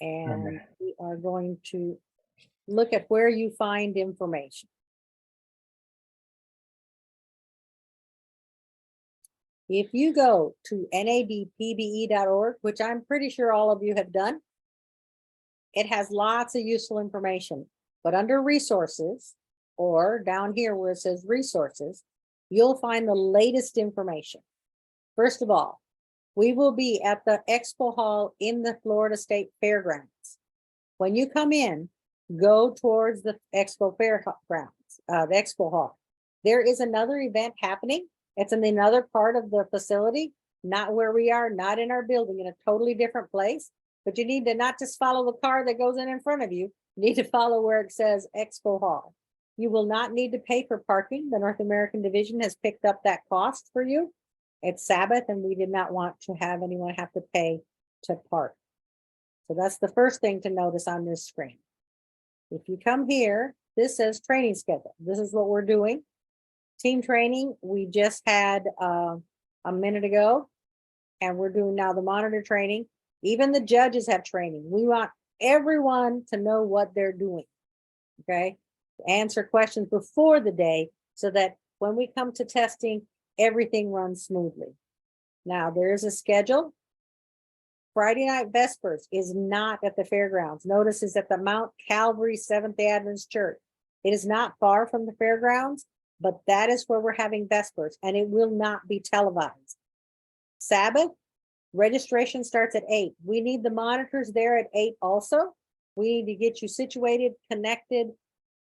and we are going to look at where you find information. If you go to nadpbe.org, which I'm pretty sure all of you have done, it has lots of useful information. But under resources, or down here where it says resources, you'll find the latest information. First of all, we will be at the Expo Hall in the Florida State Fairgrounds. When you come in, go towards the Expo Fairgrounds, the Expo Hall. There is another event happening. It's in another part of the facility, not where we are, not in our building, in a totally different place. But you need to not just follow the car that goes in front of you. You need to follow where it says Expo Hall. You will not need to pay for parking. The North American Division has picked up that cost for you. It's Sabbath, and we did not want to have anyone have to pay to park. So that's the first thing to notice on this screen. If you come here, this says training schedule. This is what we're doing. Team training, we just had a minute ago, and we're doing now the monitor training. Even the judges have training. We want everyone to know what they're doing, okay? Answer questions before the day so that when we come to testing, everything runs smoothly. Now, there is a schedule. Friday night Vespers is not at the fairgrounds. Notice is at the Mount Calvary Seventh-day Adventist Church. It is not far from the fairgrounds, but that is where we're having Vespers, and it will not be televised. Sabbath, registration starts at 8. We need the monitors there at 8 also. We need to get you situated, connected,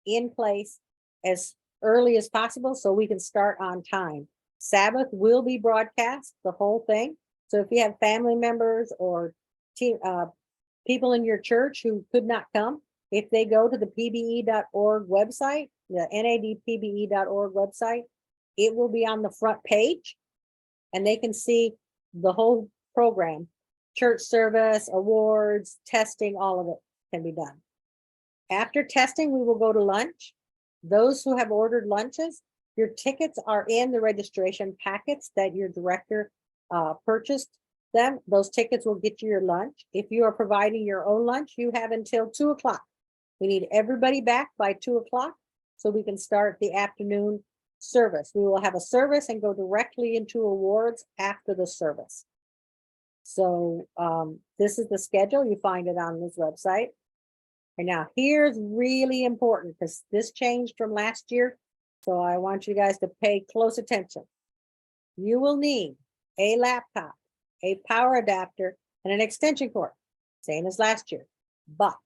in place as early as possible so we can start on time. Sabbath will be broadcast, the whole thing. So if you have family members or people in your church who could not come, if they go to the pbe.org website, the nadpbe.org website, it will be on the front page and they can see the whole program, church service, awards, testing, all of it can be done. After testing, we will go to lunch. Those who have ordered lunches, your tickets are in the registration packets that your director purchased them. Those tickets will get you your lunch. If you are providing your own lunch, you have until 2 o'clock. We need everybody back by 2 o'clock so we can start the afternoon service. We will have a service and go directly into awards after the service. So this is the schedule. You find it on this website. And now here's really important because this changed from last year. So I want you guys to pay close attention. You will need a laptop, a power adapter, and an extension cord, same as last year. But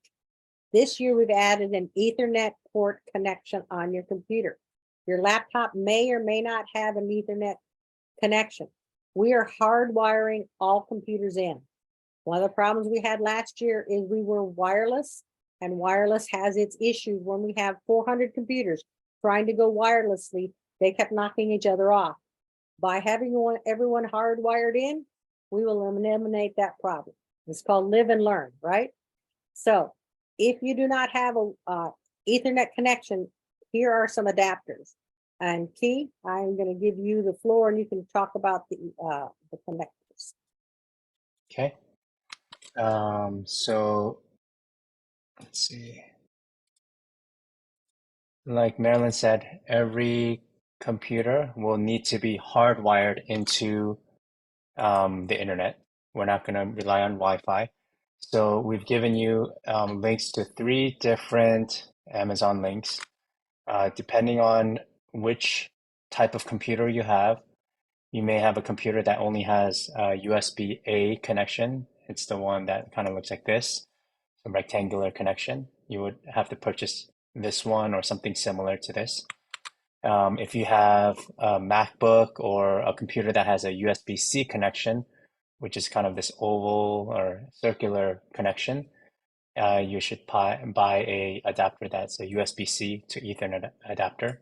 this year we've added an Ethernet port connection on your computer. Your laptop may or may not have an Ethernet connection. We are hardwiring all computers in. One of the problems we had last year is we were wireless, and wireless has its issues. When we have 400 computers trying to go wirelessly, they kept knocking each other off. By having everyone hardwired in, we will eliminate that problem. It's called live and learn, right? So if you do not have a Ethernet connection, here are some adapters. And Key, I'm going to give you the floor and you can talk about the connectors. Okay. So let's see. Like Marilyn said, every computer will need to be hardwired into the internet. We're not going to rely on Wi-Fi. So we've given you links to 3 different Amazon links. Depending on which type of computer you have, you may have a computer that only has a USB-A connection. It's the one that kind of looks like this, a rectangular connection. You would have to purchase this one or something similar to this. If you have a MacBook or a computer that has a USB-C connection, which is kind of this oval or circular connection, you should buy a adapter that's a USB-C to Ethernet adapter,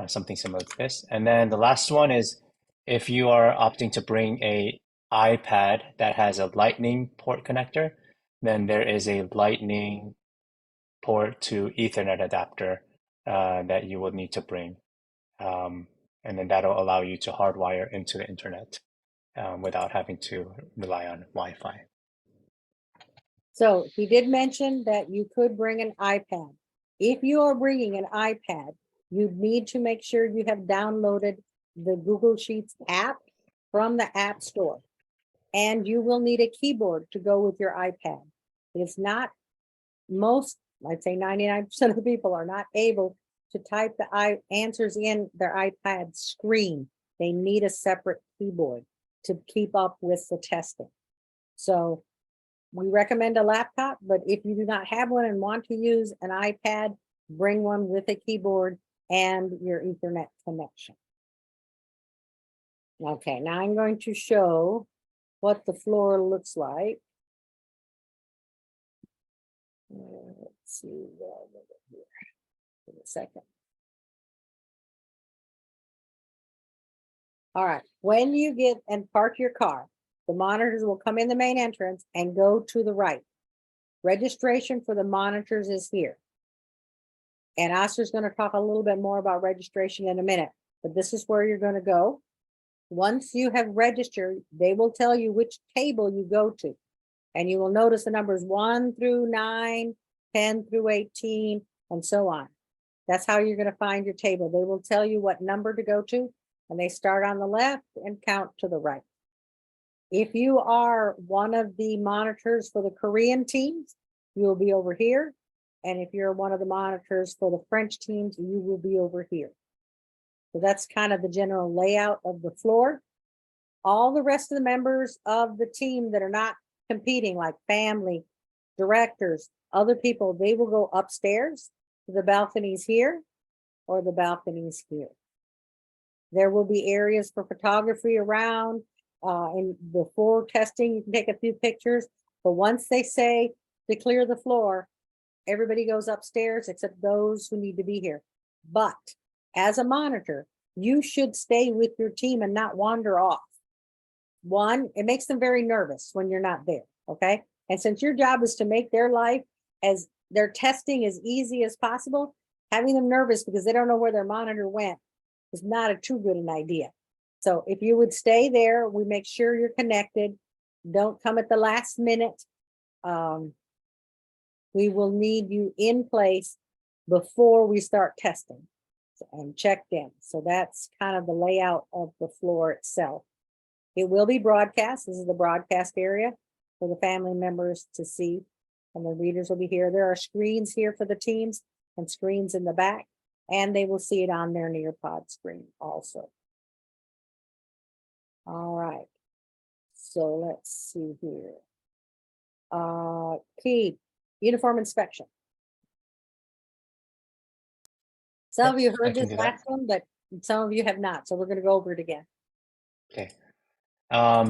something similar to this. And then the last one is if you are opting to bring a iPad that has a Lightning port connector, then there is a Lightning port to Ethernet adapter that you will need to bring. And then that'll allow you to hardwire into the internet without having to rely on Wi-Fi. So he did mention that you could bring an iPad. If you are bringing an iPad, you need to make sure you have downloaded the Google Sheets app from the App Store. And you will need a keyboard to go with your iPad. It's not most, I'd say 99% of the people are not able to type the answers in their iPad screen. They need a separate keyboard to keep up with the testing. So we recommend a laptop, but if you do not have one and want to use an iPad, bring one with a keyboard and your Ethernet connection. Okay, now I'm going to show what the floor looks like. Let's see here. Give a second. All right, when you get and park your car, the monitors will come in the main entrance and go to the right. Registration for the monitors is here. And Oscar's going to talk a little bit more about registration in a minute, but this is where you're going to go. Once you have registered, they will tell you which table you go to. And you will notice the numbers 1 through 9, 10 through 18, and so on. That's how you're going to find your table. They will tell you what number to go to, and they start on the left and count to the right. If you are one of the monitors for the Korean teams, you will be over here. And if you're one of the monitors for the French teams, you will be over here. So that's kind of the general layout of the floor. All the rest of the members of the team that are not competing, like family, directors, other people, they will go upstairs to the balconies here or the balconies here. There will be areas for photography around. And before testing, you can take a few pictures. But once they say to clear the floor, everybody goes upstairs except those who need to be here. But as a monitor, you should stay with your team and not wander off. One, it makes them very nervous when you're not there, okay? And since your job is to make their life as their testing as easy as possible, having them nervous because they don't know where their monitor went is not a too good an idea. So if you would stay there, we make sure you're connected. Don't come at the last minute. We will need you in place before we start testing and checked in. So that's kind of the layout of the floor itself. It will be broadcast. This is the broadcast area for the family members to see, and the readers will be here. There are screens here for the teams and screens in the back, and they will see it on their Nearpod screen also. All right, so let's see here. Key, uniform inspection. Some of you heard this last one, but some of you have not, so we're going to go over it again. Okay.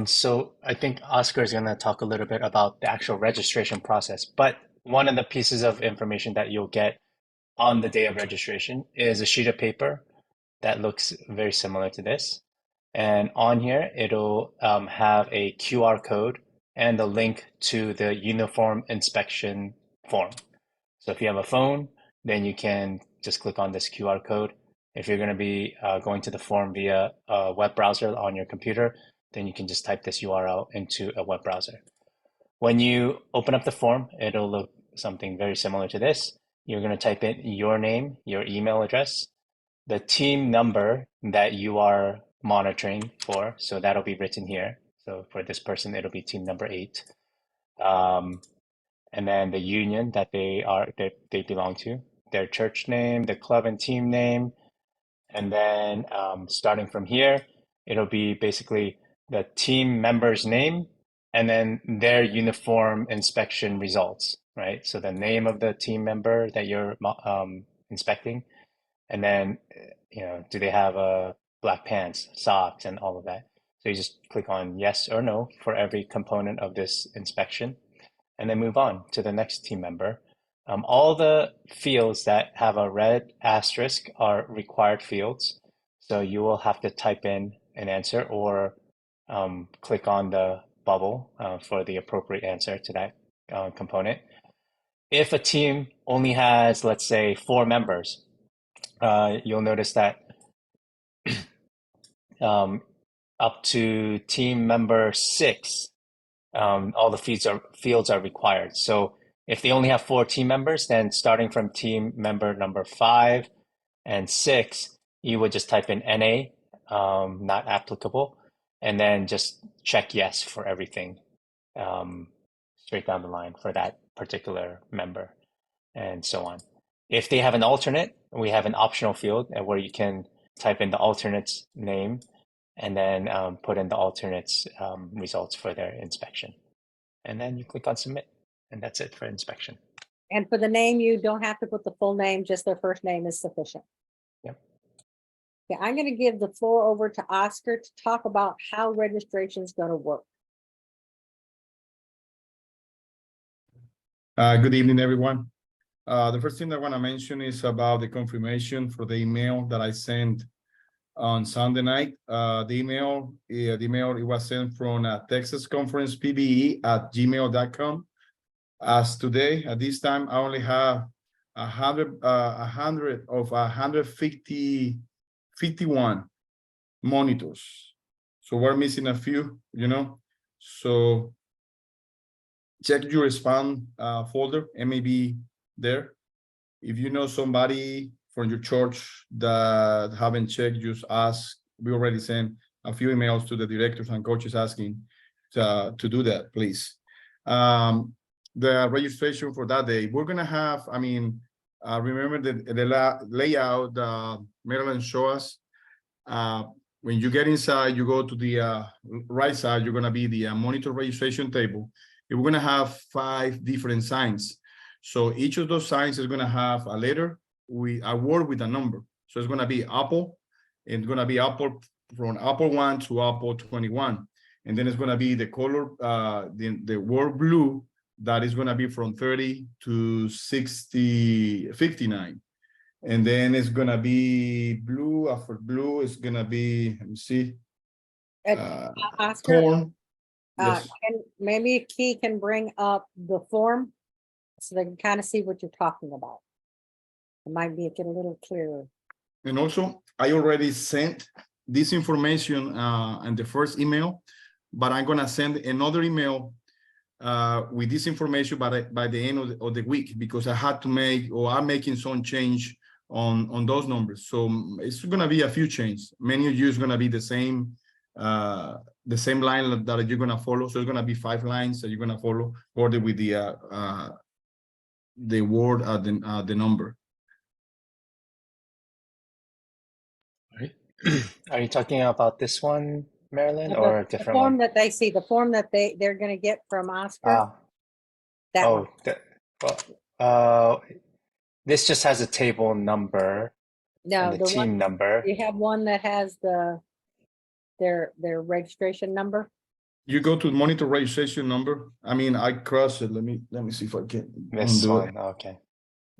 So I think Oscar is going to talk a little bit about the actual registration process, but one of the pieces of information that you'll get on the day of registration is a sheet of paper that looks very similar to this. And on here, it'll have a QR code and a link to the uniform inspection form. So if you have a phone, then you can just click on this QR code. If you're going to be going to the form via a web browser on your computer, then you can just type this URL into a web browser. When you open up the form, it'll look something very similar to this. You're going to type in your name, your email address, the team number that you are monitoring for. So that'll be written here. So for this person, it'll be team number 8. And then the union that they belong to, their church name, the club and team name, and then starting from here, it'll be basically the team member's name and then their uniform inspection results, right? So the name of the team member that you're inspecting, and then do they have black pants, socks, and all of that. So you just click on yes or no for every component of this inspection, and then move on to the next team member. All the fields that have a red asterisk are required fields. So you will have to type in an answer or click on the bubble for the appropriate answer to that component. If a team only has, let's say, 4 members, you'll notice that up to team member 6, all the fields are required. So if they only have 4 team members, then starting from team member number 5 and 6, you would just type in NA, not applicable, and then just check yes for everything, straight down the line for that particular member, and so on. If they have an alternate, we have an optional field where you can type in the alternate's name and then put in the alternate's results for their inspection. And then you click on submit, and that's it for inspection. And for the name, you don't have to put the full name, just their first name is sufficient. Yep. Okay, I'm going to give the floor over to Oscar to talk about how registration is going to work. Good evening, everyone. The first thing I want to mention is about the confirmation for the email that I sent on Sunday night. The email it was sent from Texas Conference PBE@gmail.com. As today, at this time, I only have 100 of 151 monitors. So we're missing a few, So check your spam folder, it may be there. If you know somebody from your church that haven't checked, just ask. We already sent a few emails to the directors and coaches asking to do that, please. The registration for that day, we're gonna have, remember the layout Marilyn showed us. When you get inside, you go to the right side, you're gonna be the monitor registration table. We're gonna have 5 different signs. So each of those signs is gonna have a letter, a word with a number. So it's gonna be Apple, and it's gonna be Apple from Apple 1 to Apple 21. And then it's gonna be the color, the word blue, that is gonna be from 30 to 59. And then it's gonna be blue, after blue, it's gonna be, let me see. Oscar, Corn. Yes. and maybe Key can bring up the form so they can kind of see what you're talking about. It might be get a little clearer. And also, I already sent this information in the first email, but I'm gonna send another email with this information by the end of the week, because I had to make, or I'm making some change on those numbers. So it's gonna be a few changes. Many of you is gonna be the same line that you're gonna follow. So it's gonna be 5 lines that you're gonna follow, ordered with the word the number. Are you talking about this one, Marilyn, or a different the form one? that they see, the form that they're going to get from Oscar. That one. This just has a table number No, and the team one number. you have one that has their registration number. You go to monitor registration number. I cross it. Let me see if I can This undo one, it. okay.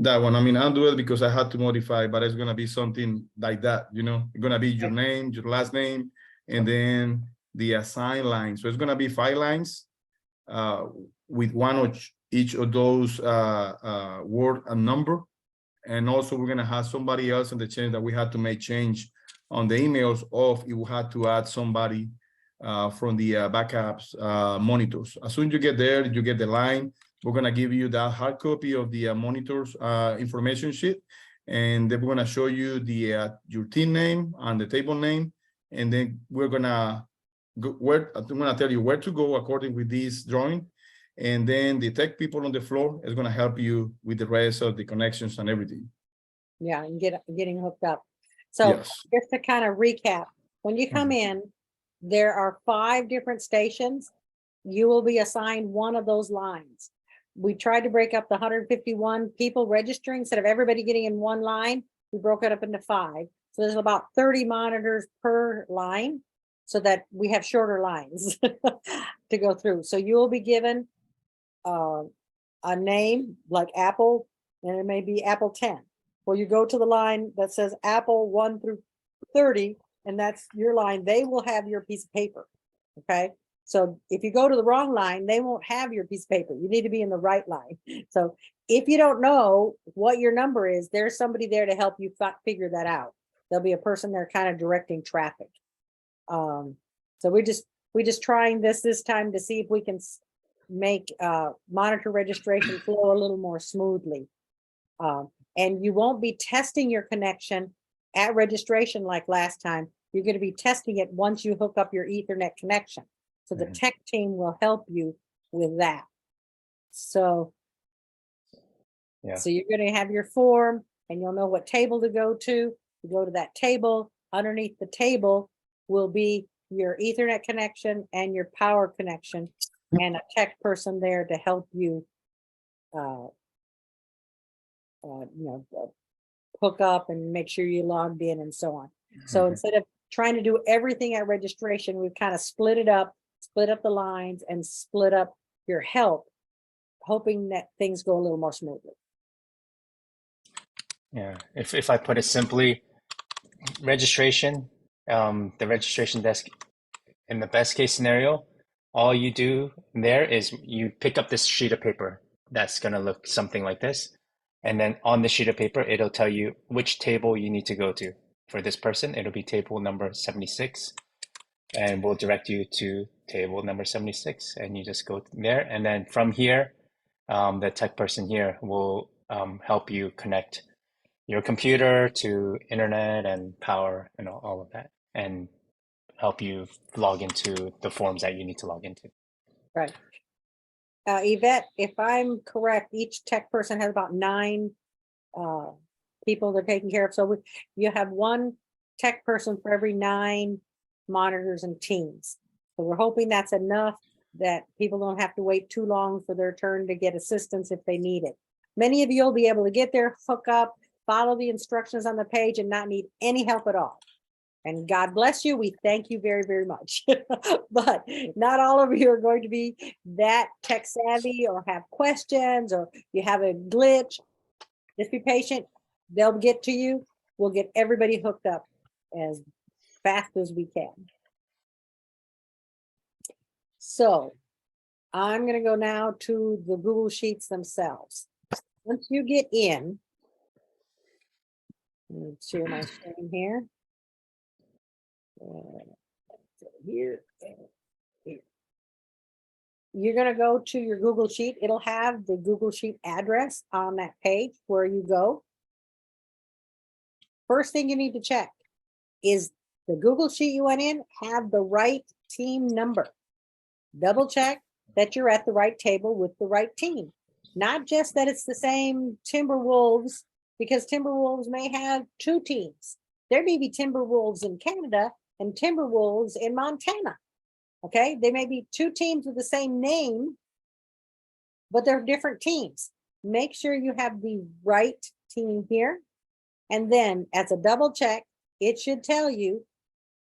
That one, undo it because I had to modify, but it's gonna be something like that, It's gonna be your name, your last name, and then the assigned line. So it's gonna be 5 lines with one of each of those word and number. And also we're gonna have somebody else in the chain that we had to make change on the emails of if we had to add somebody from the backups monitors. As soon as you get there, you get the line. We're gonna give you that hard copy of the monitors information sheet, and then we're gonna show you the your team name and the table name, and then we're gonna go I'm gonna tell you where to go according with this drawing, and then the tech people on the floor is gonna help you with the rest of the connections and everything. Yeah, and getting hooked up. So Yes. just to kind of recap, when you come in, there are 5 different stations. You will be assigned one of those lines. We tried to break up the 151 people registering. Instead of everybody getting in one line, we broke it up into 5. So there's about 30 monitors per line, so that we have shorter lines to go through. So you will be given a name like Apple, and it may be Apple 10. Well, you go to the line that says Apple 1 through 30, and that's your line. They will have your piece of paper. Okay. So if you go to the wrong line, they won't have your piece of paper. You need to be in the right line. So if you don't know what your number is, there's somebody there to help you figure that out. There'll be a person there kind of directing traffic. So we're just trying this time to see if we can make monitor registration flow a little more smoothly. And you won't be testing your connection at registration like last time. You're going to be testing it once you hook up your Ethernet connection. So the tech team will help you with that. So, Yeah. so you're going to have your form and you'll know what table to go to. You go to that table. Underneath the table will be your Ethernet connection and your power connection, and a tech person there to help you, hook up and make sure you logged in and so on. So instead of trying to do everything at registration, we've kind of split up the lines and split up your help, hoping that things go a little more smoothly. Yeah. If I put it simply, registration, the registration desk, in the best case scenario, all you do there is you pick up this sheet of paper that's going to look something like this. And then on the sheet of paper, it'll tell you which table you need to go to. For this person, it'll be table number 76. And we'll direct you to table number 76. And you just go there. And then from here, the tech person here will help you connect your computer to internet and power and all of that, and help you log into the forms that you need to log into. Right. Yvette, if I'm correct, each tech person has about 9 people they're taking care of. So you have one tech person for every 9 monitors and teams. So we're hoping that's enough that people don't have to wait too long for their turn to get assistance if they need it. Many of you will be able to get there, hook up, follow the instructions on the page and not need any help at all. And God bless you. We thank you very, very much. But not all of you are going to be that tech savvy or have questions or you have a glitch. Just be patient. They'll get to you. We'll get everybody hooked up as fast as we can. So I'm going to go now to the Google Sheets themselves. Once you get in, let me share my screen here. Here and here. You're going to go to your Google Sheet. It'll have the Google Sheet address on that page where you go. First thing you need to check is the Google Sheet you went in have the right team number. Double check that you're at the right table with the right team. Not just that it's the same Timberwolves, because Timberwolves may have 2 teams. There may be Timberwolves in Canada and Timberwolves in Montana. Okay, they may be 2 teams with the same name, but they're different teams. Make sure you have the right team here. And then as a double check, it should tell you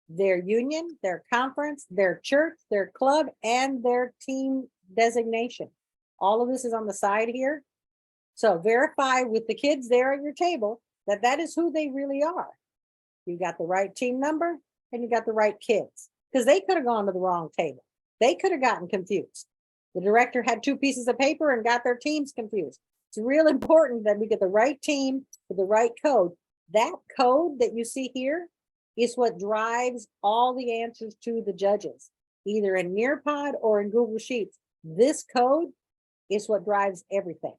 their union, their conference, their church, their club, and their team designation. All of this is on the side here. So verify with the kids there at your table that that is who they really are. You got the right team number and you got the right kids, because they could have gone to the wrong table. They could have gotten confused. The director had 2 pieces of paper and got their teams confused. It's real important that we get the right team with the right code. That code that you see here is what drives all the answers to the judges, either in Nearpod or in Google Sheets. This code is what drives everything.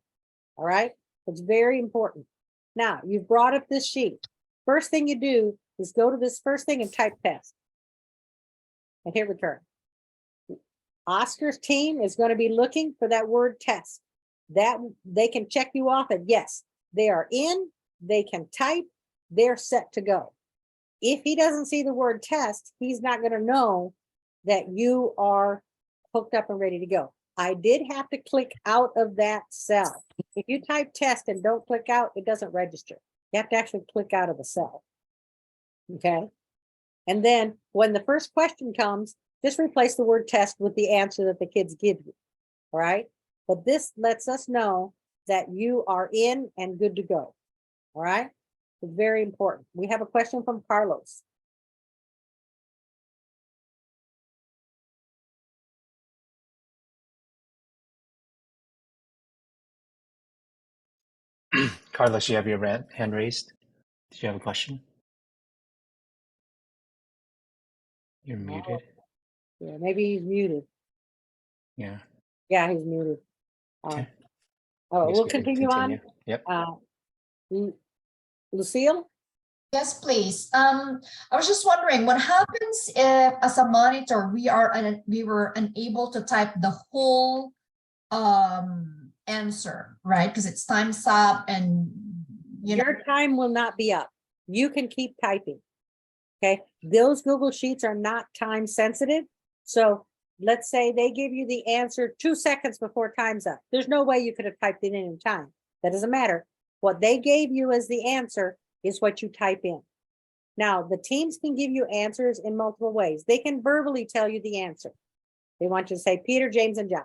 All right, it's very important. Now you've brought up this sheet. First thing you do is go to this first thing and type test and hit return. Oscar's team is going to be looking for that word test. That they can check you off and yes, they are in, they can type, they're set to go. If he doesn't see the word test, he's not going to know that you are hooked up and ready to go. I did have to click out of that cell. If you type test and don't click out, it doesn't register. You have to actually click out of the cell. Okay. And then when the first question comes, just replace the word test with the answer that the kids give you. All right. But this lets us know that you are in and good to go. All right. It's very important. We have a question from Carlos. Carlos, you have your hand raised. Did you have a question? You're muted. Yeah, maybe he's muted. Yeah. Yeah, he's muted. Okay. Oh, Guess we'll we can continue on. continue. Yep. Lucille? Yes, please. I was just wondering what happens if, as a monitor, we were unable to type the whole answer, right? Because it's time's up and Your time will not be up. You can keep typing. Okay, those Google Sheets are not time sensitive. So let's say they give you the answer 2 seconds before time's up. There's no way you could have typed it in time. That doesn't matter. What they gave you as the answer is what you type in. Now, the teams can give you answers in multiple ways. They can verbally tell you the answer. They want you to say Peter, James, and John.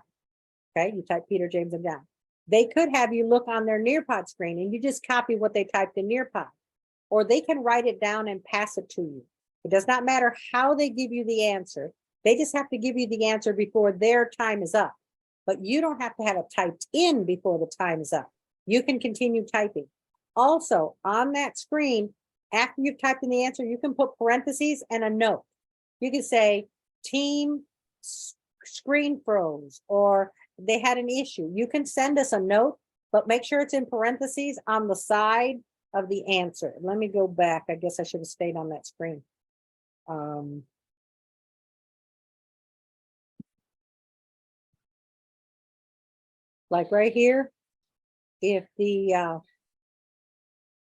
Okay, you type Peter, James, and John. They could have you look on their Nearpod screen and you just copy what they typed in Nearpod. Or they can write it down and pass it to you. It does not matter how they give you the answer. They just have to give you the answer before their time is up. But you don't have to have it typed in before the time is up. You can continue typing. Also, on that screen, after you've typed in the answer, you can put parentheses and a note. You can say, team screen froze, or they had an issue. You can send us a note, but make sure it's in parentheses on the side of the answer. Let me go back. I guess I should have stayed on that screen. Like right here, if the,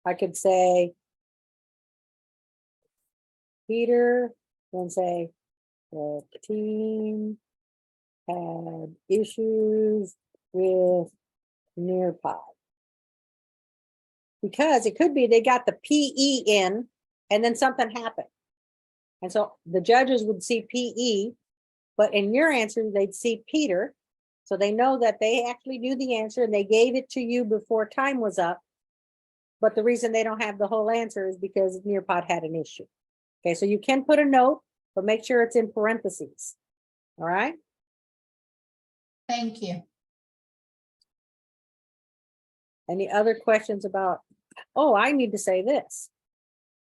I could say, Peter, then say, the team had issues with Nearpod. Because it could be they got the PE in and then something happened. And so the judges would see PE, but in your answer, they'd see Peter. So they know that they actually knew the answer and they gave it to you before time was up. But the reason they don't have the whole answer is because Nearpod had an issue. Okay, so you can put a note, but make sure it's in parentheses. All right. Thank you. Any other questions about, oh, I need to say this.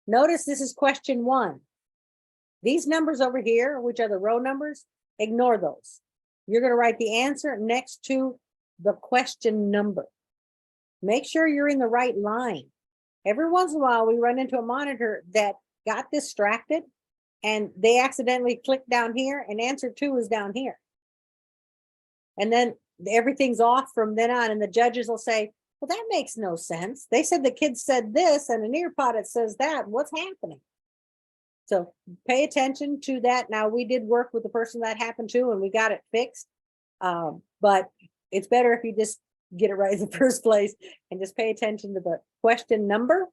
Notice this is question 1. These numbers over here, which are the row numbers, ignore those. You're going to write the answer next to the question number. Make sure you're in the right line. Every once in a while, we run into a monitor that got distracted and they accidentally clicked down here and answer 2 is down here. And then everything's off from then on, and the judges will say, well, that makes no sense. They said the kids said this and an Nearpod it says that. What's happening? So pay attention to that. Now, we did work with the person that happened to, and we got it fixed. But it's better if you just get it right in the first place and just pay attention to the question number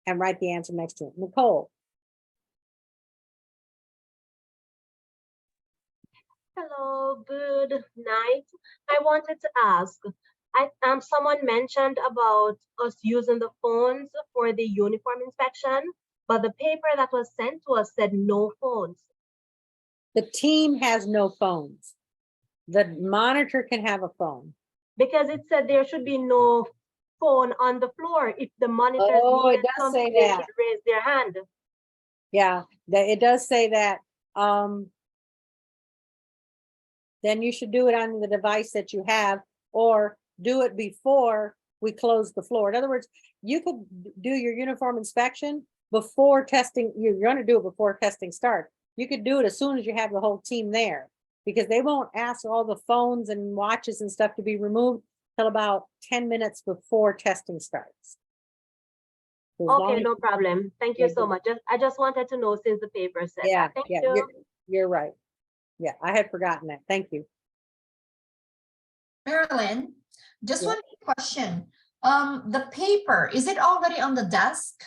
and write the answer next to it. Nicole. Hello, good night. I wanted to ask, someone mentioned about us using the phones for the uniform inspection, but the paper that was sent to us said no phones. The team has no phones. The monitor can have a phone. Because it said there should be no phone on the floor. If the monitors Oh, it needed does something, say they that. should raise their hand. Yeah, it does say that. Then you should do it on the device that you have, or do it before we close the floor. In other words, you could do your uniform inspection before testing. You're going to do it before testing starts. You could do it as soon as you have the whole team there, because they won't ask all the phones and watches and stuff to be removed till about 10 minutes before testing starts. Okay, no problem. Thank you Yeah, so good. much. I just wanted to know since the paper said Yeah, that. Thank yeah, you. you're right. Yeah, I had forgotten that. Thank you. Marilyn, just Yeah. one question. The paper, is it already on the desk?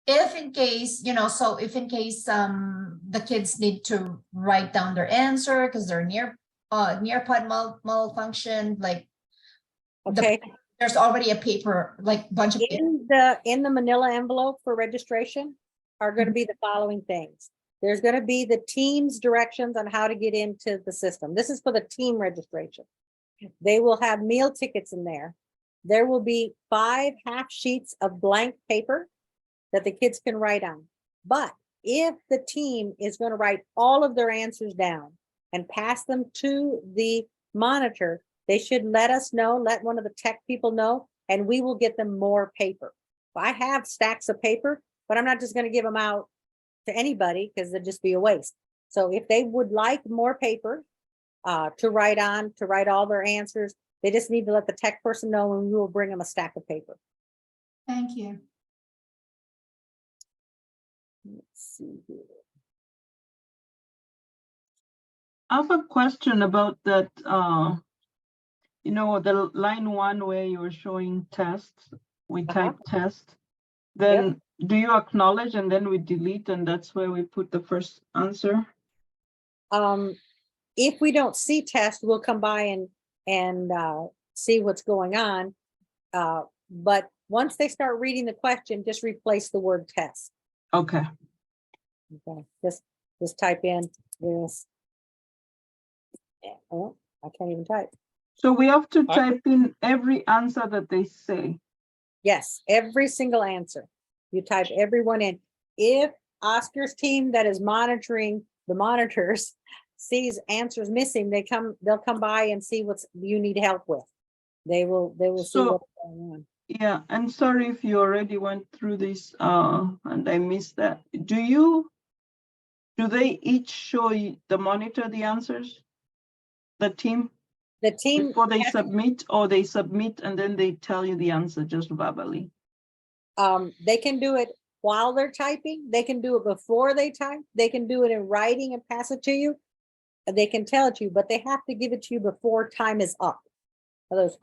If in case, so if in case the kids need to write down their answer because they're Nearpod malfunction, like Okay. there's already a paper, like bunch of paper. In the manila envelope for registration are going to be the following things. There's going to be the team's directions on how to get into the system. This is for the team registration. They will have meal tickets in there. There will be 5 half sheets of blank paper that the kids can write on. But if the team is going to write all of their answers down and pass them to the monitor, they should let us know, let one of the tech people know, and we will get them more paper. I have stacks of paper, but I'm not just going to give them out to anybody because it'd just be a waste. So if they would like more paper to write on, to write all their answers, they just need to let the tech person know, and we will bring them a stack of paper. Thank you. Let's see here. I have a question about that, you know, the line 1 where you were showing tests, we type test. Then do you acknowledge and then we delete, and that's where we put the first answer? If we don't see test, we'll come by and see what's going on. But once they start reading the question, just replace the word test. Okay. Okay, just type in this. Oh, I can't even type. So we have to type in every answer that they say. Yes, every single answer. You type everyone in. If Oscar's team that is monitoring the monitors sees answers missing, they'll come by and see what's you need help with. They will see So- what's going on. Yeah, and sorry if you already went through this and I missed that. Do they each show the monitor the answers? The team? The team, Before they submit, or they submit and then they tell you the answer just verbally? they can do it while they're typing. They can do it before they type. They can do it in writing and pass it to you. And they can tell it to you, but they have to give it to you before time is up.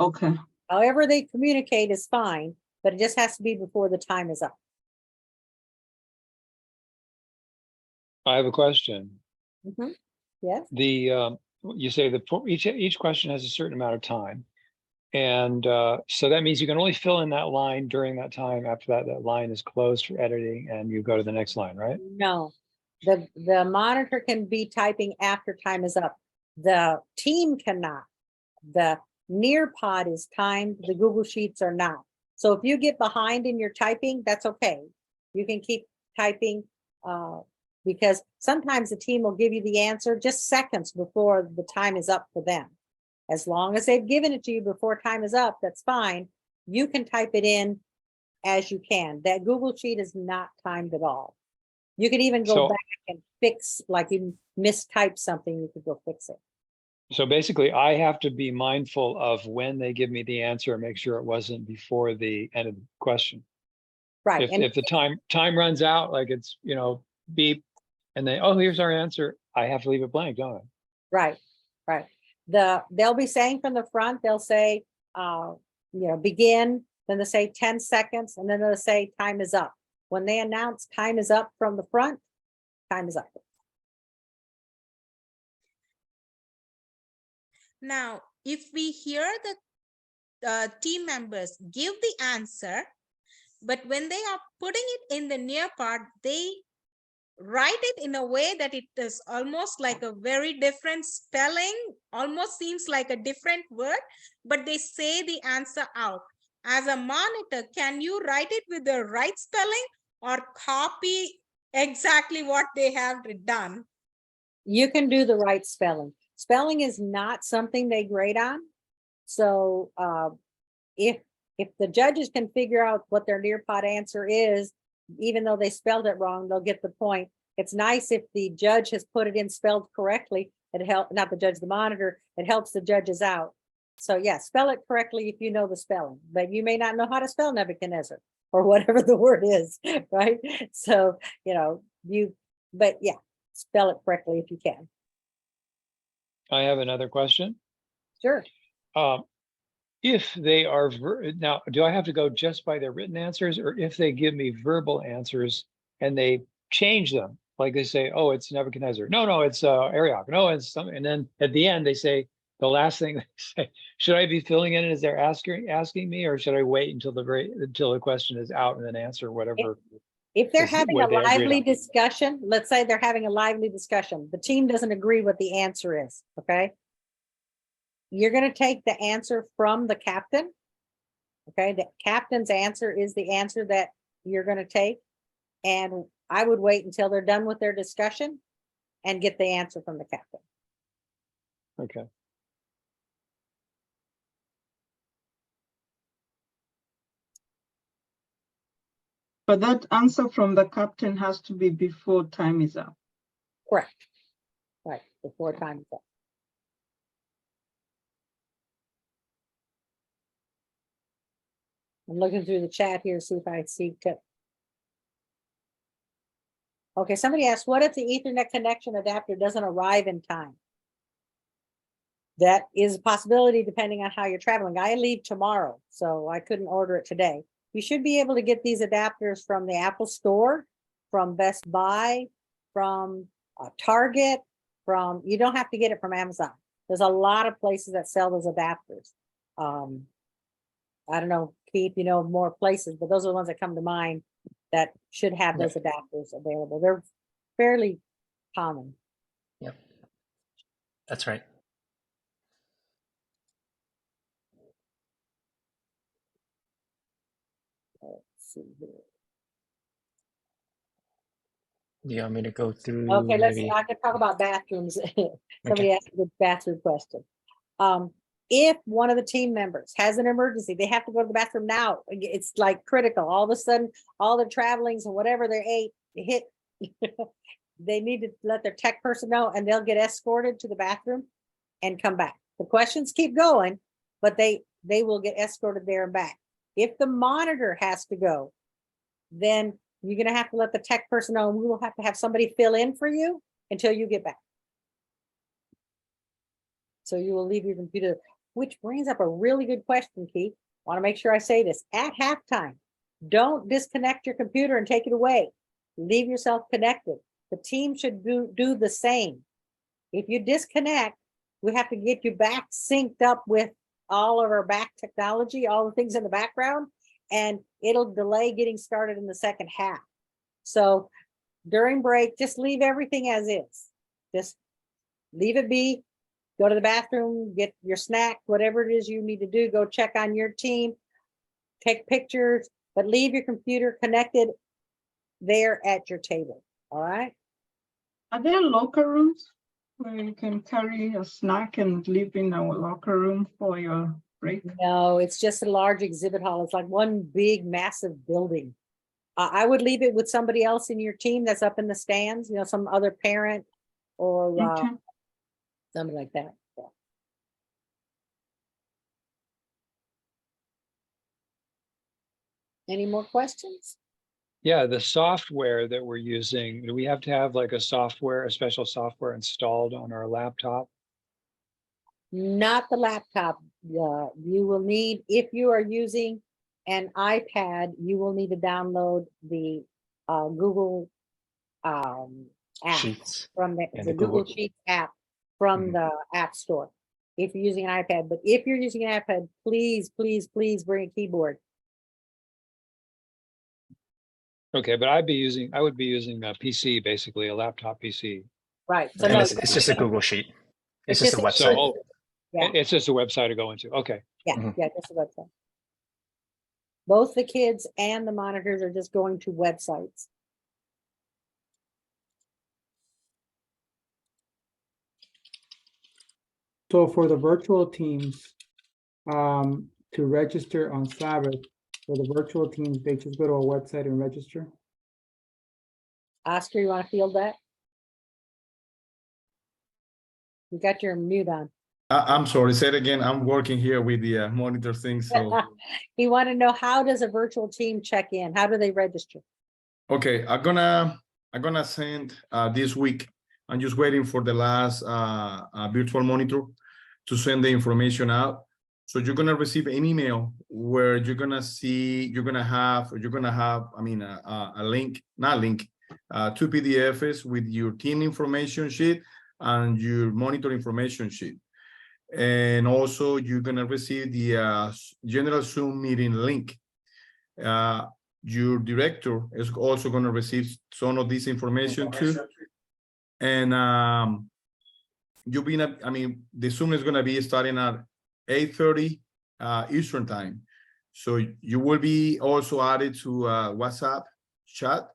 Okay. However they communicate is fine, but it just has to be before the time is up. I have a question. Yes, You say each question has a certain amount of time. And so that means you can only fill in that line during that time. After that line is closed for editing and you go to the next line, right? no, the monitor can be typing after time is up. The team cannot. The Nearpod is timed, the Google Sheets are not. So if you get behind in your typing, that's okay. You can keep typing because sometimes the team will give you the answer just seconds before the time is up for them. As long as they've given it to you before time is up, that's fine. You can type it in as you can. That Google Sheet is not timed at all. You can even go back and fix, like you mistyped something, you could go fix it. So basically I have to be mindful of when they give me the answer and make sure it wasn't before the end of the question. Right. If the time runs out, like it's, beep, and then, oh, here's our answer, I have to leave it blank, don't I? Right. They'll be saying from the front, they'll say, begin, then they'll say 10 seconds, and then they'll say time is up. When they announce time is up from the front, time is up. Now, if we hear the team members give the answer, but when they are putting it in the Nearpod, they write it in a way that it is almost like a very different spelling, almost seems like a different word, but they say the answer out. As a monitor, can you write it with the right spelling or copy exactly what they have done? You can do the right spelling. Spelling is not something they grade on. So if the judges can figure out what their Nearpod answer is, even though they spelled it wrong, they'll get the point. It's nice if the judge has put it in spelled correctly. It helps, not the judge, the monitor, it helps the judges out. So yeah, spell it correctly if you know the spelling, but you may not know how to spell Nebuchadnezzar or whatever the word is, right? So, but yeah, spell it correctly if you can. I have another question. Sure. If they are, now, do I have to go just by their written answers, or if they give me verbal answers and they change them? Like they say, oh, it's Nebuchadnezzar. No, it's Arioch. No, it's something. And then at the end, they say, the last thing they say, should I be filling in as they're asking me, or should I wait until the question is out and then answer whatever? If they're having a lively discussion, let's say they're having a lively discussion, the team doesn't agree what the answer is, okay? You're going to take the answer from the captain. Okay, the captain's answer is the answer that you're going to take. And I would wait until they're done with their discussion and get the answer from the captain. Okay. But that answer from the captain has to be before time is up. Correct. Right, before time is up. I'm looking through the chat here, see if I see. Okay, somebody asked, what if the Ethernet connection adapter doesn't arrive in time? That is a possibility depending on how you're traveling. I leave tomorrow, so I couldn't order it today. You should be able to get these adapters from the Apple Store, from Best Buy, from Target, you don't have to get it from Amazon. There's a lot of places that sell those adapters. I don't know, Keith, you know more places, but those are the ones that come to mind that should have those adapters available. They're fairly common. Yep. That's right. Let's see here. Do you want me to go through? Okay, maybe? I can talk about bathrooms. Somebody asked a good bathroom question. If one of the team members has an emergency, they have to go to the bathroom now. It's like critical. All of a sudden, all their travelings and whatever they ate hit, they need to let their tech person know, and they'll get escorted to the bathroom and come back. The questions keep going, but they will get escorted there and back. If the monitor has to go, then you're going to have to let the tech person know, and we will have to have somebody fill in for you until you get back. So you will leave your computer, which brings up a really good question, Keith. I want to make sure I say this. At halftime, don't disconnect your computer and take it away. Leave yourself connected. The team should do the same. If you disconnect, we have to get you back synced up with all of our back technology, all the things in the background, and it'll delay getting started in the second half. So during break, just leave everything as is. Just leave it be. Go to the bathroom, get your snack, whatever it is you need to do, go check on your team, take pictures, but leave your computer connected there at your table, all right? Are there locker rooms where you can carry a snack and live in our locker room for your break? No, it's just a large exhibit hall. It's like one big, massive building. I would leave it with somebody else in your team that's up in the stands, you know, some other parent or Okay. something like that. Yeah. Any more questions? Yeah, the software that we're using, do we have to have like a special software installed on our laptop? Not the laptop. You will need, if you are using an iPad, you will need to download the Google app Sheets. from the And the Google Google- Sheets app from Mhm. the App Store. If you're using an iPad, but if you're using an iPad, please, please, please bring a keyboard. Okay, but I would be using a PC, basically a laptop PC. Right. So And no, it's just a Google sheet. It's It's just a just- So, website. Yeah. it's just a website to go into. Okay. yeah, Mhm. yeah, just a website. Both the kids and the monitors are just going to websites. So for the virtual teams, to register on Sabbath, for the virtual teams, they just go to our website and register? Oscar, you want to field that? You got your mute on. I'm sorry, say it again. I'm working here with the monitor thing, so. You want to know, how does a virtual team check in? How do they register? Okay, I'm gonna send this week. I'm just waiting for the last virtual monitor to send the information out. So you're gonna receive an email where you're gonna have I mean a link, not link, two PDFs with your team information sheet and your monitor information sheet. And also you're gonna receive the general Zoom meeting link. Your director is also going to receive some of this information too. And you'll be the Zoom is going to be starting at 8:30 Eastern time. So you will be also added to WhatsApp chat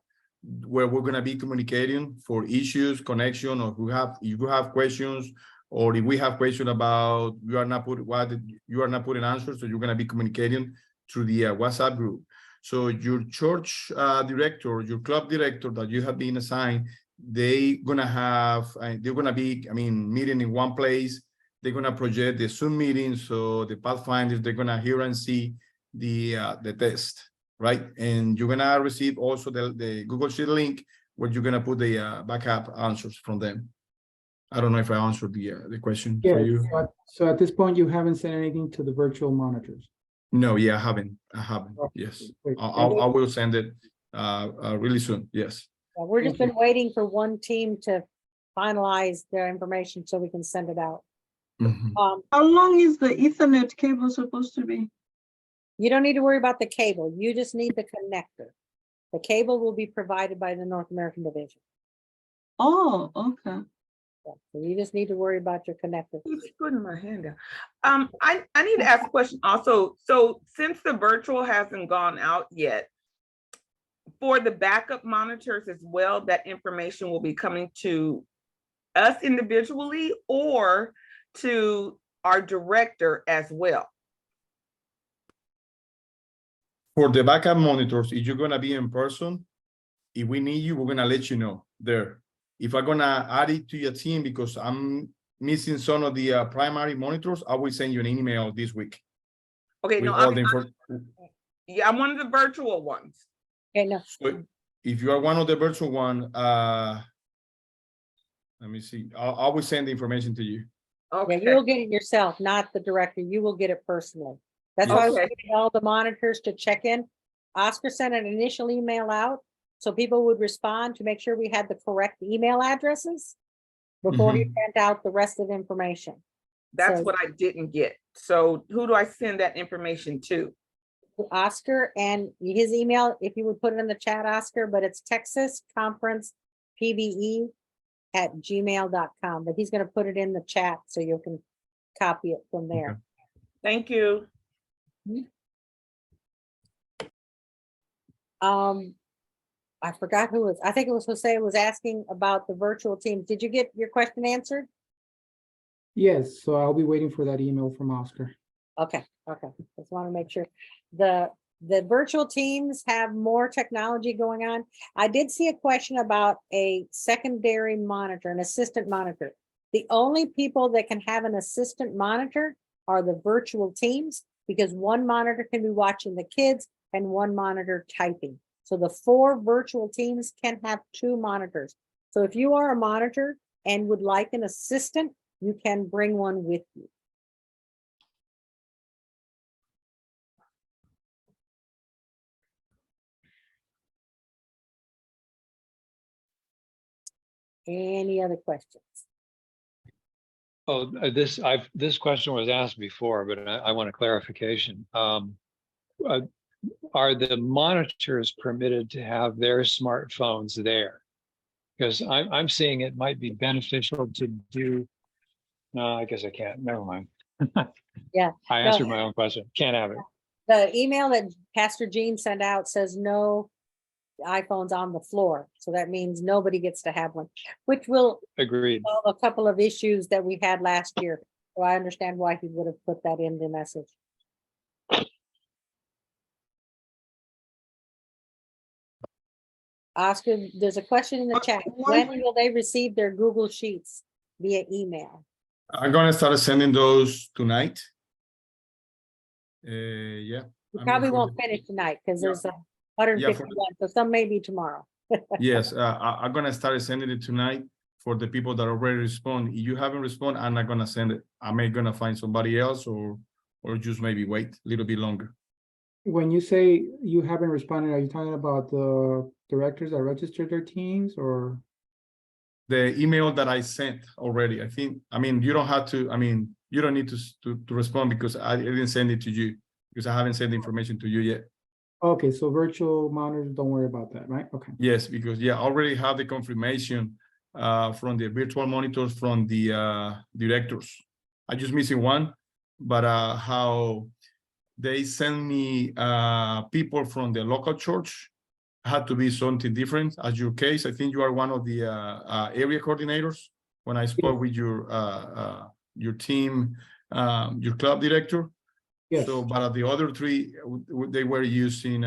where we're going to be communicating for issues, connection, or if you have questions, or if we have questions about you are not putting answers, so you're going to be communicating through the WhatsApp group. So your church director, your club director that you have been assigned, they're gonna be, meeting in one place. They're gonna project the Zoom meeting, so the Pathfinders, they're gonna hear and see the test, right? And you're gonna receive also the Google Sheet link where you're gonna put the backup answers from them. I don't know if I answered the question for Yeah, you. so at this point, you haven't sent anything to the virtual monitors. No, yeah, I haven't. Oh, Yes, great. I will send it really soon. Yes. We're just Thank been waiting for one team to finalize their information so we can send it out. Mhm. How long is the Ethernet cable supposed to be? You don't need to worry about the cable. You just need the connector. The cable will be provided by the North American Division. Oh, okay. Yeah, so you just need to worry about your connector. Keeps putting my hand down. I need to ask a question also. So since the virtual hasn't gone out yet, for the backup monitors as well, that information will be coming to us individually or to our director as well? For the backup monitors, if you're gonna be in person, if we need you, we're gonna let you know there. If I'm gonna add it to your team because I'm missing some of the primary monitors, I will send you an email this week. Okay, with no, all the info. yeah, I'm one of the virtual ones. Okay, no, So if you are one of the virtual one, let me see. I will send the information to you. yeah, Okay, you'll get it yourself, not the director. You will get it personally. That's why we Okay. needed all the monitors to check in. Oscar sent an initial email out, so people would respond to make sure we had the correct email addresses before he sent out the rest of the information. that's So- what I didn't get. So who do I send that information to? Oscar and his email, if you would put it in the chat, Oscar, but it's texasconferencepbe@gmail.com, but he's gonna put it in the chat so you can copy it from there. Thank you. I forgot who was, I think it was Jose was asking about the virtual teams. Did you get your question answered? Yes, so I'll be waiting for that email from Oscar. Okay, just want to make sure. The virtual teams have more technology going on. I did see a question about a secondary monitor, an assistant monitor. The only people that can have an assistant monitor are the virtual teams, because one monitor can be watching the kids and one monitor typing. So the 4 virtual teams can have 2 monitors. So if you are a monitor and would like an assistant, you can bring one with you. Any other questions? Oh, this question was asked before, but I want a clarification. Are the monitors permitted to have their smartphones there? Because I'm seeing it might be beneficial to do. No, I guess I can't. Never mind. Yeah. I no. answered my own question. Can't have it. The email that Pastor Jean sent out says no iPhones on the floor. So that means nobody gets to have one, which will Agreed. solve a couple of issues that we had last year. So I understand why he would have put that in the message. Oscar, there's a question in the chat. When will they receive their Google Sheets via email? I'm gonna start sending those tonight. Yeah. We I mean, probably for won't the- finish tonight because Yeah. there's a Yeah, for 151, so some may be tomorrow. Yes, I'm gonna start sending it tonight for the people that already respond. If you haven't responded, I'm not gonna send it. I may gonna find somebody else or just maybe wait a little bit longer. When you say you haven't responded, are you talking about the directors that registered their teams or? The email that I sent already, you don't have to, you don't need to respond because I didn't send it to you because I haven't sent the information to you yet. Okay, so virtual monitors, don't worry about that, right? Okay. Yes, because I already have the confirmation from the virtual monitors from the directors. I just missing one, but how they send me people from the local church had to be something different. As your case, I think you are one of the area coordinators. When I spoke with your team, your club director. Yes. So, but the other 3, they were using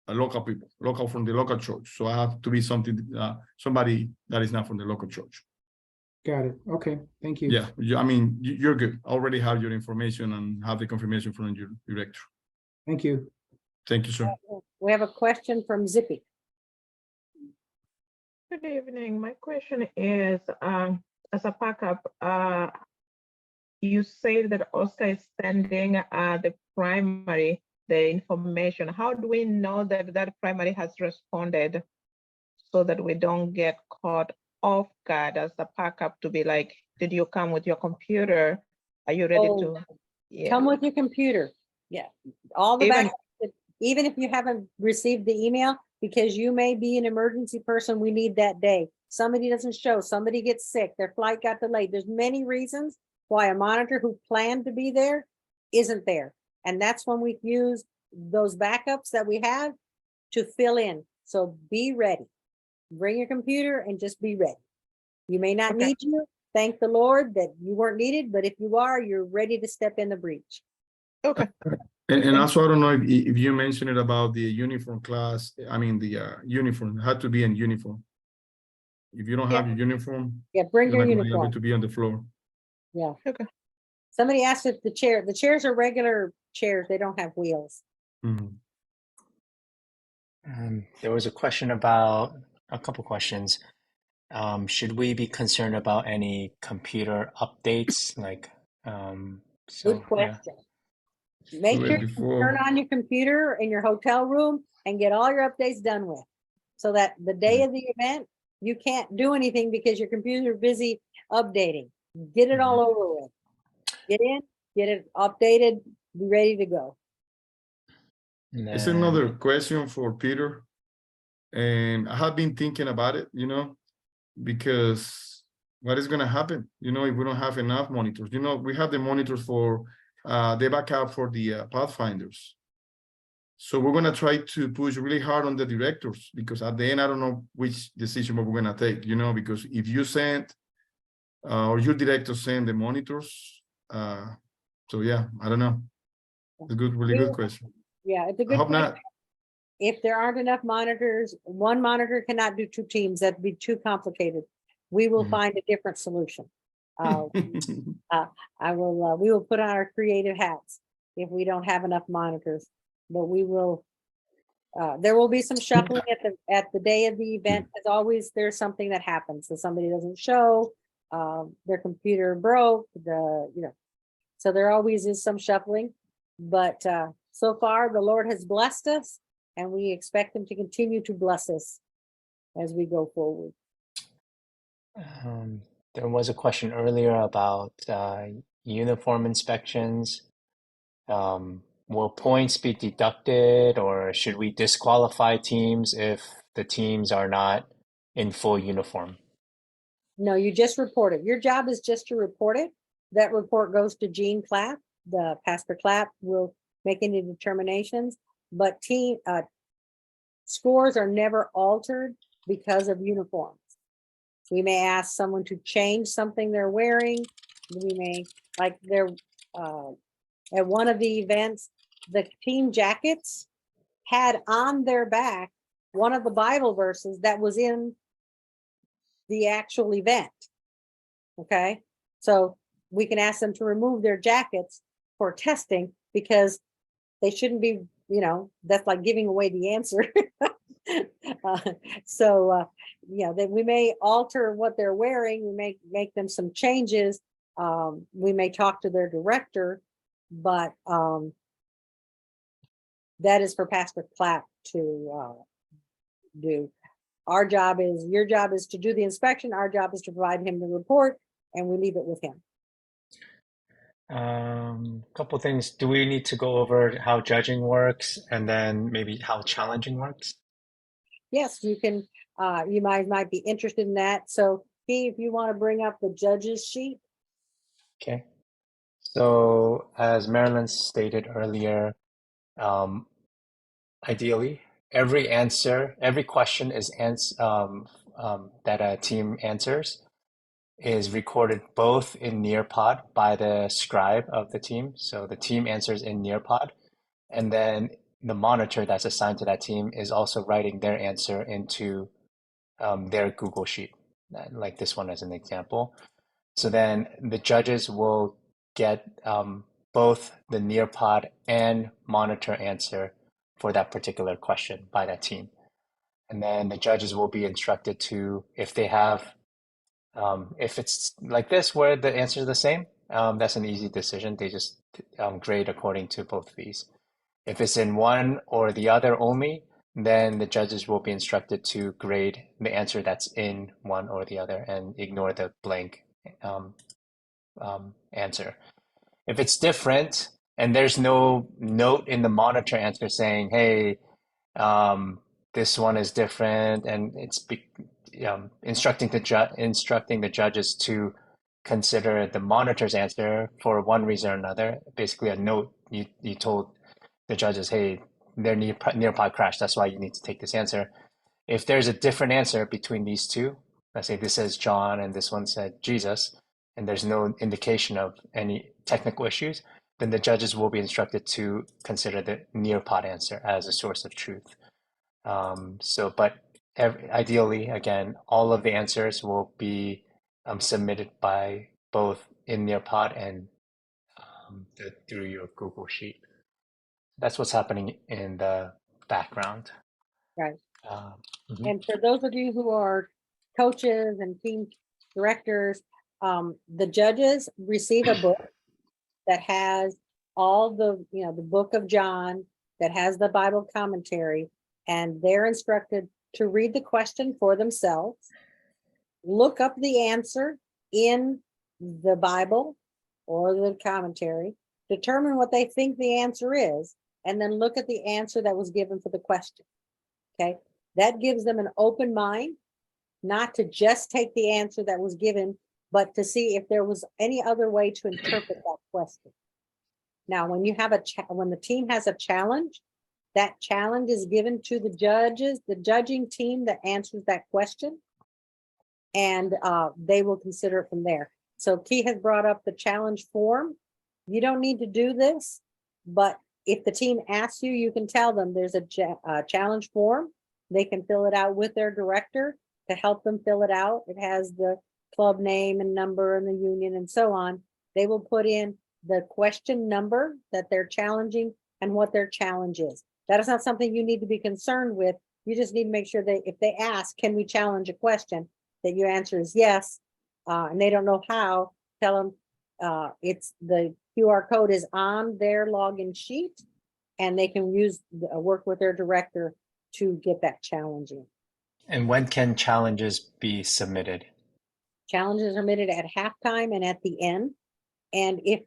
local people, local from the local church. So I have to be somebody that is not from the local church. Got it. Okay, thank you. Yeah, I mean, you're good. I already have your information and have the confirmation from your director. Thank you. Thank you, sir. We have a question from Zippy. Good evening. My question is, as a backup, you say that Oscar is sending the primary the information. How do we know that that primary has responded so that we don't get caught off guard as a backup to be like, did you come with your computer? Are you ready Oh, to? Yeah. Come with your computer. Yeah, all the Even- back, even if you haven't received the email, because you may be an emergency person we need that day. Somebody doesn't show, somebody gets sick, their flight got delayed. There's many reasons why a monitor who planned to be there isn't there. And that's when we use those backups that we have to fill in. So be ready. Bring your computer and just be ready. You may not Okay. need you. Thank the Lord that you weren't needed, but if you are, you're ready to step in the breach. Okay. And also, I don't know if you mentioned it about the uniform class. I mean, the uniform had to be in uniform. If you don't have your uniform, Yeah, bring you're your not gonna be able uniform. to be on the floor. Yeah. Okay. Somebody asked if the chairs are regular chairs. They don't have wheels. Mhm. There was a question about a couple questions. Should we be concerned about any computer updates? Like, Good yeah. question. Make Do it sure you before. turn on your computer in your hotel room and get all your updates done with. So that the day of the event, you can't do anything because your computer's busy updating. Get it all over with. Get in, get it updated, be ready to go. And It's then- another question for Peter. And I have been thinking about it, because what is gonna happen, if we don't have enough monitors? We have the monitors for the backup for the Pathfinders. So we're gonna try to push really hard on the directors, because at the end, I don't know which decision we're gonna take, because if you send or your director send the monitors, so yeah, I don't know. It's a really good question. Yeah, it's a I good hope question. not. If there aren't enough monitors, one monitor cannot do two teams. That'd be too complicated. We will Mhm. find a different solution. We will put on our creative hats if we don't have enough monitors, but we will. There will be some shuffling at the day of the event. As always, there's something that happens. So somebody doesn't show, their computer broke, so there always is some shuffling. But so far, the Lord has blessed us, and we expect him to continue to bless us as we go forward. There was a question earlier about uniform inspections. Will points be deducted, or should we disqualify teams if the teams are not in full uniform? No, you just report it. Your job is just to report it. That report goes to Gene Clapp. The Pastor Clapp will make any determinations, but scores are never altered because of uniforms. We may ask someone to change something they're wearing. We may, like at one of the events, the team jackets had on their back one of the Bible verses that was in the actual event. Okay, so we can ask them to remove their jackets for testing, because they shouldn't be, that's like giving away the answer. That we may alter what they're wearing. We may make them some changes. We may talk to their director, but that is for Pastor Clapp to do. Your job is to do the inspection. Our job is to provide him the report, and we leave it with him. Couple things. Do we need to go over how judging works, and then maybe how challenging works? Yes, you can. You might be interested in that. So, if you want to bring up the judges sheet. Okay. So, as Marilyn stated earlier, ideally, every question is that a team answers is recorded both in Nearpod by the scribe of the team. So the team answers in Nearpod, and then the monitor that's assigned to that team is also writing their answer into their Google Sheet, like this one as an example. So then the judges will get both the Nearpod and monitor answer for that particular question by that team. And then the judges will be instructed to, if they have, if it's like this where the answers are the same, that's an easy decision. They just grade according to both of these. If it's in one or the other only, then the judges will be instructed to grade the answer that's in one or the other and ignore the blank answer. If it's different and there's no note in the monitor answer saying, hey, this one is different, and it's instructing the judges to consider the monitor's answer for one reason or another, basically a note you told the judges, hey, their Nearpod crashed, that's why you need to take this answer. If there's a different answer between these two, let's say this says John and this one said Jesus, and there's no indication of any technical issues, then the judges will be instructed to consider the Nearpod answer as a source of truth. But ideally, again, all of the answers will be submitted by both in Nearpod and through your Google Sheet. That's what's happening in the background. Right. Mhm. And for those of you who are coaches and team directors, the judges receive a book that has all the, the book of John, that has the Bible commentary, and they're instructed to read the question for themselves, look up the answer in the Bible or the commentary, determine what they think the answer is, and then look at the answer that was given for the question. Okay, that gives them an open mind, not to just take the answer that was given, but to see if there was any other way to interpret that question. Now, when you have when the team has a challenge, that challenge is given to the judges, the judging team that answers that question, and they will consider it from there. So Key has brought up the challenge form. You don't need to do this, but if the team asks you, you can tell them there's a challenge form. They can fill it out with their director to help them fill it out. It has the club name and number and the union and so on. They will put in the question number that they're challenging and what their challenge is. That is not something you need to be concerned with. You just need to make sure that if they ask, can we challenge a question, that your answer is yes, and they don't know how, tell them it's the QR code is on their login sheet, and they can work with their director to get that challenge in. And when can challenges be submitted? Challenges are submitted at halftime and at the end. And if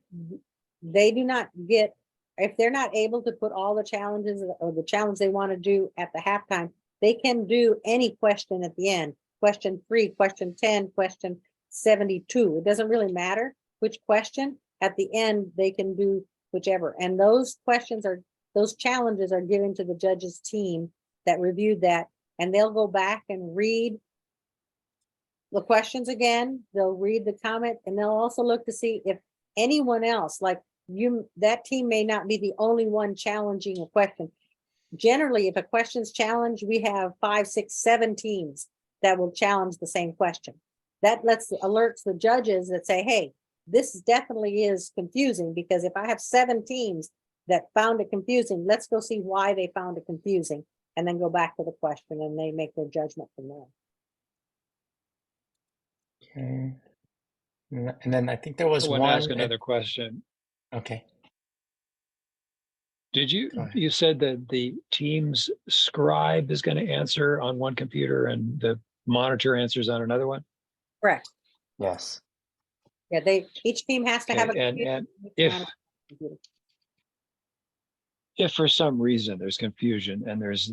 they do not get, if they're not able to put all the challenges or the challenge they want to do at the halftime, they can do any question at the end. Question 3, question 10, question 72. It doesn't really matter which question. At the end, they can do whichever. And those questions are, those challenges are given to the judges team that reviewed that, and they'll go back and read the questions again. They'll read the comment, and they'll also look to see if anyone else, like you, that team may not be the only one challenging a question. Generally, if a question's challenged, we have 5, 6, 7 teams that will challenge the same question. That alerts the judges that say, hey, this definitely is confusing, because if I have 7 teams that found it confusing, let's go see why they found it confusing, and then go back to the question, and they make their judgment from there. Okay. And then I think there was I want one. to ask another question. Okay. Did you, Go ahead. you said that the team's scribe is going to answer on one computer and the monitor answers on another one? Correct. Yes. Yeah, each team has to have a Okay, computer. and if for some reason there's confusion and there's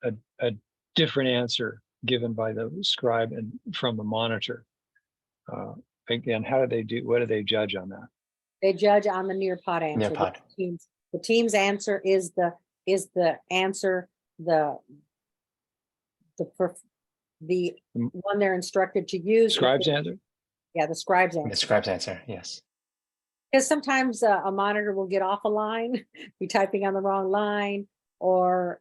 a different answer given by the scribe and from the monitor, again, what do they judge on that? They judge on the Nearpod answer. Nearpod. The team's answer is the answer, the one they're instructed to use. Scribe's answer? Yeah, the scribe's answer. The scribe's answer, yes. Because sometimes a monitor will get off a line, be typing on the wrong line, or,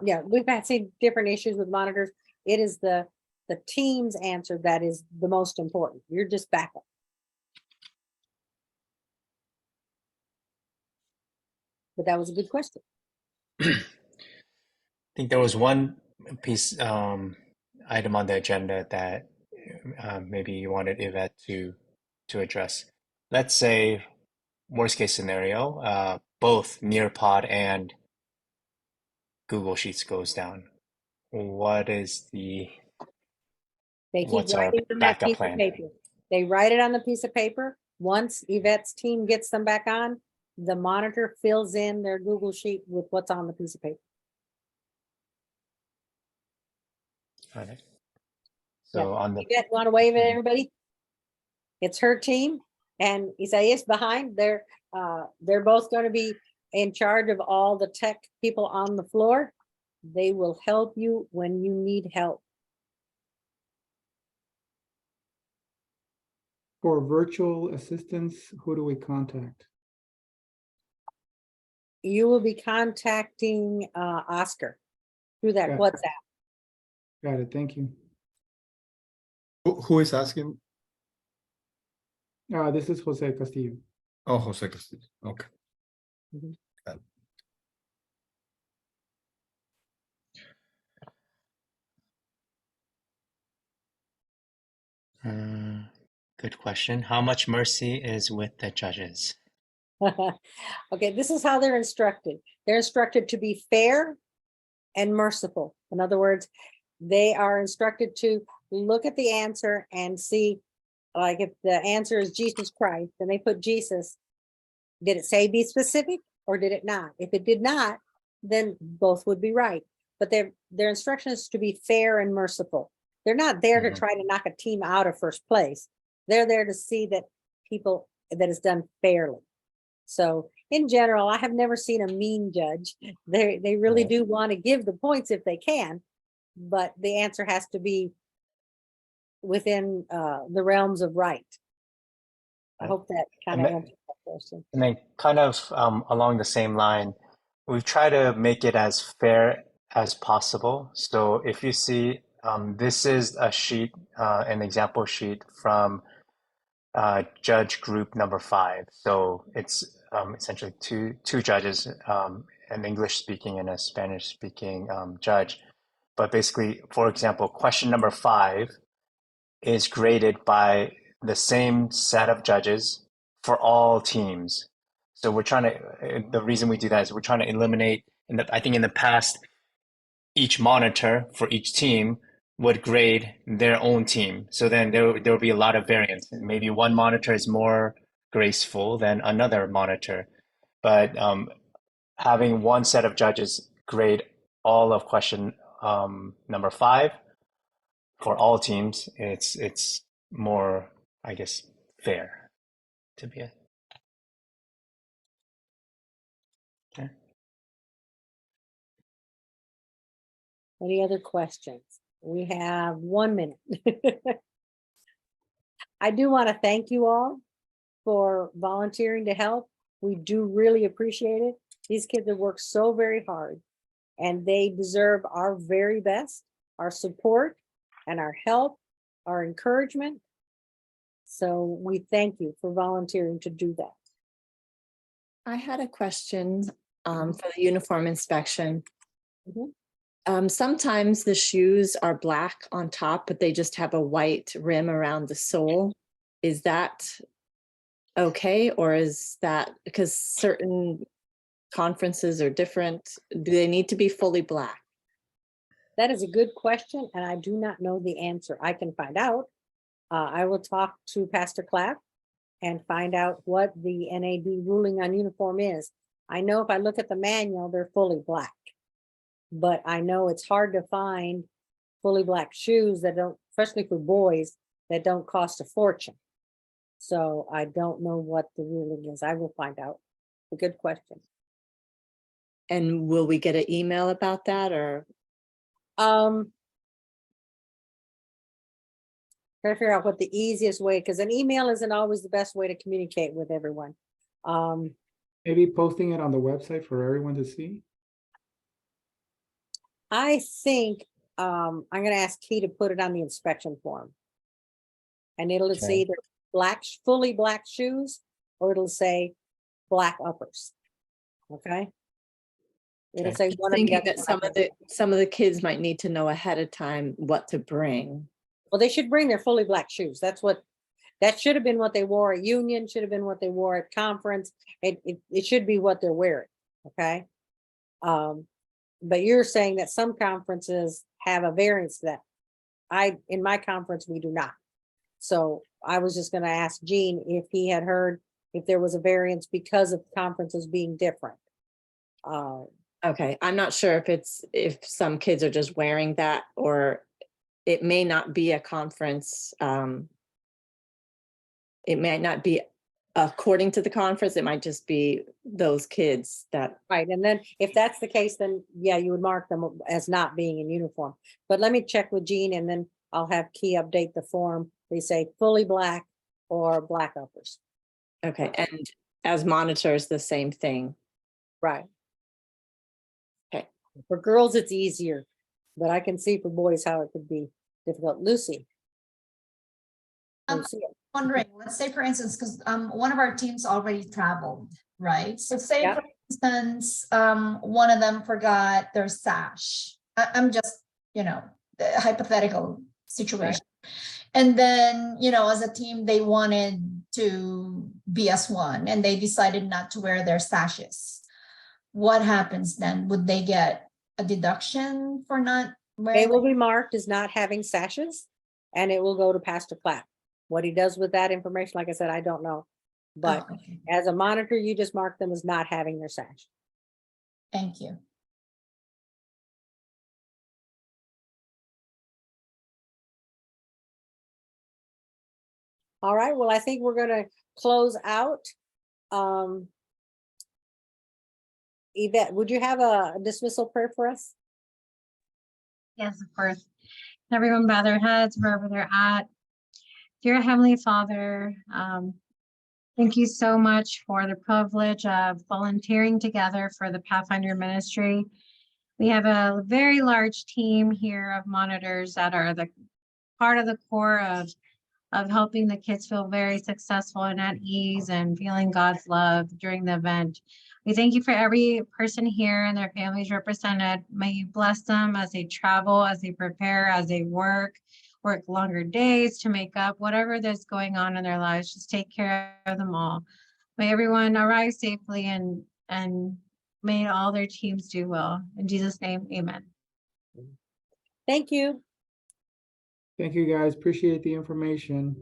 yeah, we've had seen different issues with monitors. It is the team's answer that is the most important. You're just backup. But that was a good question. I think there was one piece item on the agenda that maybe you wanted Yvette to address. Let's say worst case scenario, both Nearpod and Google Sheets goes down. What is They keep what's our writing on that backup piece plan? of paper. They write it on the piece of paper. Once Yvette's team gets them back on, the monitor fills in their Google Sheet with what's on the piece of paper. All right. So on the Yvette, want to wave at everybody? It's her team, and Isaias behind. They're both going to be in charge of all the tech people on the floor. They will help you when you need help. For virtual assistants, who do we contact? You will be contacting Oscar through that Got it. WhatsApp. Got it, thank you. Who is asking? This is Jose Castillo. Oh, Jose Castillo. Okay. Mhm. Got it. good question. How much mercy is with the judges? Okay, this is how they're instructed. They're instructed to be fair and merciful. In other words, they are instructed to look at the answer and see, like if the answer is Jesus Christ, then they put Jesus. Did it say be specific or did it not? If it did not, then both would be right. But their instruction is to be fair and merciful. They're not there to Mhm. try to knock a team out of first place. They're there to see that that is done fairly. So in general, I have never seen a mean judge. They really Right. do want to give the points if they can, but the answer has to be within the realms of right. I Right. hope that kind And of then- answers that question. And then kind of along the same line, we've tried to make it as fair as possible. So if you see, this is a sheet, an example sheet from judge group number 5. So it's essentially two judges, an English speaking and a Spanish speaking judge. But basically, for example, question number 5 is graded by the same set of judges for all teams. So we're trying to, the reason we do that is we're trying to eliminate, I think in the past, each monitor for each team would grade their own team. So then there will be a lot of variance. Maybe one monitor is more graceful than another monitor. But having one set of judges grade all of question number 5 for all teams, it's more, I guess, fair to be. Okay. Any other questions? We have 1 minute. I do want to thank you all for volunteering to help. We do really appreciate it. These kids have worked so very hard and they deserve our very best, our support and our help, our encouragement. So we thank you for volunteering to do that. I had a question for the uniform inspection. Mhm. Sometimes the shoes are black on top, but they just have a white rim around the sole. Is that okay? Or is that because certain conferences are different? Do they need to be fully black? That is a good question, and I do not know the answer. I can find out. I will talk to Pastor Clapp and find out what the NAD ruling on uniform is. I know if I look at the manual, they're fully black. But I know it's hard to find fully black shoes that don't, especially for boys, that don't cost a fortune. So I don't know what the ruling is. I will find out. A good question. And will we get an email about that or? Try to figure out what the easiest way, because an email isn't always the best way to communicate with everyone. Maybe posting it on the website for everyone to see? I think, I'm gonna ask Key to put it on the inspection form. And it'll say Okay. either black, fully black shoes, or it'll say black uppers. Okay? It'll Okay. say one of Thinking the that some of the kids might need to know ahead of time what to bring. Well, they should bring their fully black shoes. That should have been what they wore at Union, should have been what they wore at conference. It should be what they're wearing, okay? But you're saying that some conferences have a variance that in my conference, we do not. So I was just gonna ask Gene if he had heard if there was a variance because of conferences being different. Okay, I'm not sure if some kids are just wearing that, or it may not be a conference. It might not be according to the conference, it might just be those kids that. Right, and then if that's the case, then yeah, you would mark them as not being in uniform. But let me check with Gene and then I'll have Key update the form. They say fully black or black uppers. Okay, and as monitors, the same thing. Right. Okay. For girls, it's easier, but I can see for boys how it could be difficult. Lucy. Lucy. Wondering, let's say for instance, because one of our teams already traveled, right? So say Yeah. for instance, one of them forgot their sash. I'm just, the hypothetical situation. And then, as a team, they wanted to be as one and they decided not to wear their sashes. What happens then? Would they get a deduction for not wearing? They will be marked as not having sashes and it will go to Pastor Clapp. What he does with that information, like I said, I don't know. But Oh, okay. as a monitor, you just mark them as not having their sash. Thank you. All right, well, I think we're gonna close out. Yvette, would you have a dismissal prayer for us? Yes, of course. Everyone bow their heads wherever they're at. Dear Heavenly Father, thank you so much for the privilege of volunteering together for the Pathfinder ministry. We have a very large team here of monitors that are the part of the core of helping the kids feel very successful and at ease and feeling God's love during the event. We thank you for every person here and their families represented. May you bless them as they travel, as they prepare, as they work longer days to make up whatever that's going on in their lives. Just take care of them all. May everyone arrive safely and may all their teams do well. In Jesus' name, amen. Thank you. Thank you, guys. Appreciate the information.